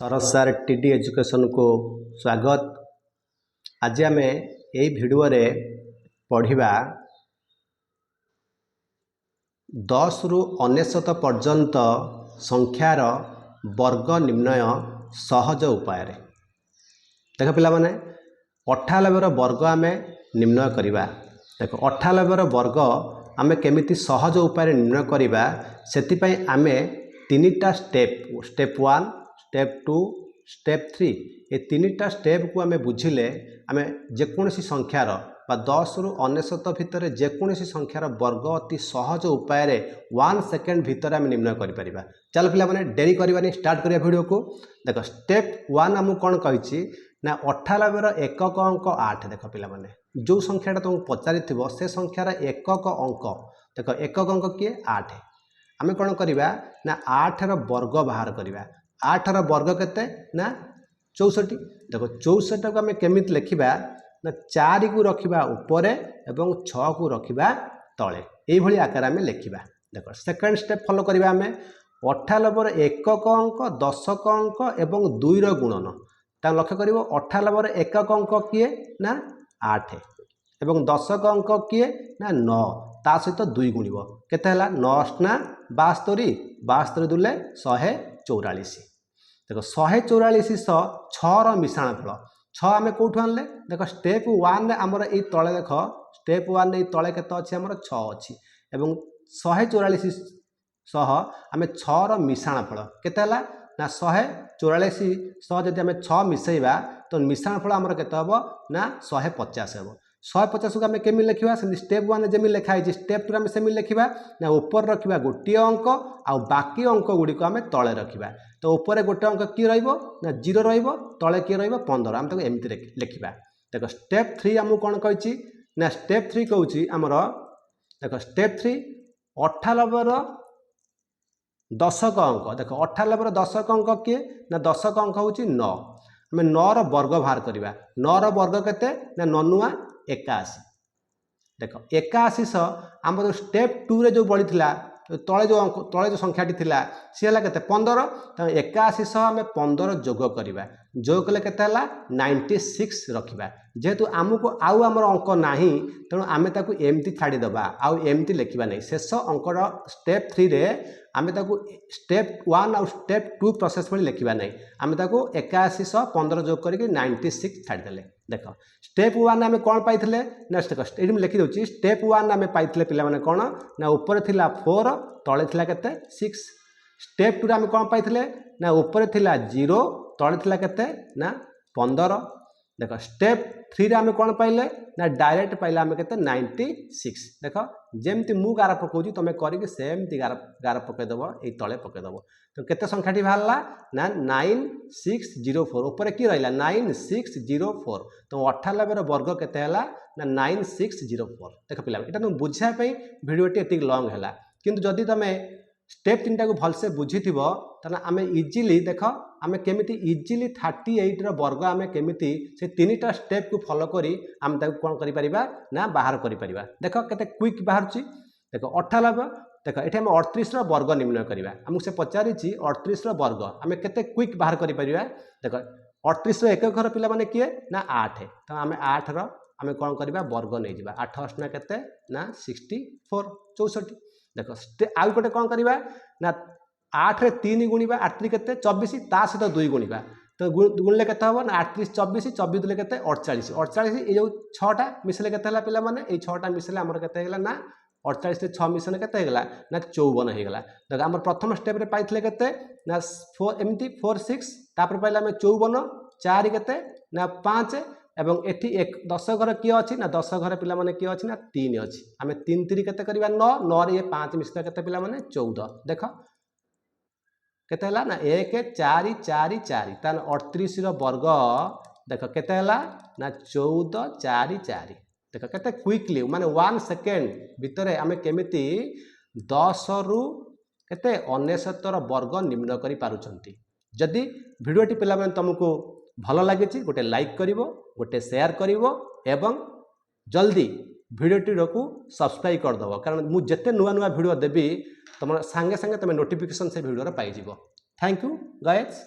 सरस सार TD education को स्वागत। आज आम यही भिडियो रे पढ़िबा 10 रु 99 पर्यंत संख्यार वर्ग निर्णय सहज उपाय। देख पिला माने 98 वर्ग आम निर्णय करवा। देख 98 वर्ग आम केमिति सहज उपाय निर्णय करवा से आम तीनटा स्टेप 1 स्टेप 2 स्टेप 3 ये तीनटा स्टेप को आम बुझिले आम जेकोसी संख्यार 10 रु 99 भितर जेकोसी संख्यार वर्ग अति सहज उपाय 1 सेकेंड भितर आम निर्णय करिपरिबा। चल पिला माने डेरी करबानी स्टार्ट करिया वीडियो को। देख स्टेप 1 आम कौन कही ना 98 एकक अंक 8। देख पिला माने जो संख्याटा तुमको पचारि से संख्यार एकक अंक देख एकक अंक किए 8। आम कौन करवा ना 8 वर्ग बाहर करवा। 8 वर्ग केते ना 64। देख 64 को आम केमिति लिखिबा ना 4 को रखिबा ऊपर एवं 6 को रखिबा तले एई भली आकार आम लिखिबा। देख सेकंड स्टेप फॉलो करबा आम 98 एकक अंक दशक अंक एवं 2 रो गुणन ता लक्ष्य करिवो। 98 एकक अंक किए ना 8 एवं दशक अंक किए ना 9 ता सहित 2 गुणिबो केते हला 9 ना 72 72 दुले 144। देख 144 6 मिश्रण फल 6 आम कौटू आनले। देख स्टेप 1 आमर ये तले देख स्टेप 1 ये तले केते अच्छी आमर 6 अच्छी एवं 144 सह आम 6 मिश्रण फल केते हला ना 144 सह जदि आम 6 मिसेबा तो मिश्रण फल आमर केते हबो ना 150 हबो। 150 को आम केमी लिखा स्टेप 1 जमी लिखाई स्टेप 2 आम सेमी लिखा ना ऊपर रखा गोटे अंक आउ बाकी अंक गुड़िक आम तले रखा। तो ऊपर गोटे अंक किए ना 0 तले किए 15 आम तक एमती लिखा। देख स्टेप 3 आमको कौन कही ना स्टेप 3 कौच आमर देख स्टेप 3 98 दशक अंक। देख 98 दशक अंक किए ना दशक अंक हूँ 9। आम 9 वर्ग बाहर करवा। 9 वर्ग केते ना 9 81। देख 81 आम जो स्टेप 2 रे जो बढ़ी तले जो संख्याटी थिला सी है के 15। तो 81 आम 15 जोग करवा। जोग कले के 96 रखा। जेहेतु आमको आउ आमर अंक ना तेणु आम एमती छाड़ीदबा आउ एमती लिखा नहीं। शेष अंकर स्टेप 3 रे आम स्टेप 1 आउ स्टेप 2 प्रोसेस भली लिखा नहीं। आम 81 15 जोग करके 96 छाड़ीदे। देख स्टेप 1 आम कौन पाई ना ये लिखी दूसरी स्टेप 1 आम पाई पे कौन ना ऊपर थिला 4 तले थिला केते 6। स्टेप 2 आम कौन पाई ना ऊपर थिला 0 तले थिला केते ना 15। देख स्टेप 3 आम कौन पाइले ना डायरेक्ट पाइले आम के 96। देख जमती मु गार पकाऊँ तुम करके सेमती गार पकईदेव ये तले पकईदेव। तो केते संख्याटी बाहरला ना 9604 ऊपर कि रहा 9604। तो 98 वर्ग केते हला ना 9604। देख पिला ये तुम बुझापी भिडियोटी एति लंग है किंतु जदि तुम स्टेप 3 टाक भलसे बुझी ताना आम इजिली देख आम केमिति इजिली 38 वर्ग आम केमिति से 3टा स्टेप को फॉलो करी आम ताको कौन करि परिबा ना बाहर करि परिबा। देख केते क्विक बाहर देख 98 देख ये आम 38 वर्ग निर्णय करवा। आमको से पचारि 38 वर्ग आम केते क्विक बाहर करि परिबा। देख 38 एकक घर पिला माने किए ना 8। तो आम 8 आम कौन करवा वर्ग नहीं जावा। 8 8 ना केते ना 64 64। देख आउ गोटे कौन करवा ना 8 रे 3 गुणिबा 8 3 केते 24 ता सहित 2 गुणिबा। तो गुणले केते हबो ना 38 24 24 दुले केते 48 48 ये जो 6टा मिसले केते हला पिला माने ए 6टा मिसले हमर केते हेला ना 48 रे 6 मिसले केते हेगला ना 54 हेगला। देख हमर प्रथम स्टेप रे पाइथले केते ना 4 एमती 4 6 तापर पाइला हम 54 4 केते ना 5 एवं एठी एक 10 घर किए अच्छी ना 10 घर पिला माने किए अच्छी ना 3 अच्छी। आम 3 3 केते करबा 9 9 रे 5 मिसले केते पिला माने 14। देख केते हला ना 1 4 4 4 तान 38 वर्ग देख केते हला ना 14 4 4। देख केते क्विकली माने 1 सेकेंड भितर आम केमिति 10 रु केते 69 वर्ग निर्णय करि पारुछंती। जदि भिडियोटी पिला माने तुमको भल लगी गोटे लाइक करिवो गोटे शेयर करिवो एवं जल्दी भिडियोटी को सब्सक्राइब करदेव कारण मुझे जिते नुआ नुआ भिडियो देवी तुम सांगे सांगे तुम नोटिफिकेशन से video pies. Thank you guys.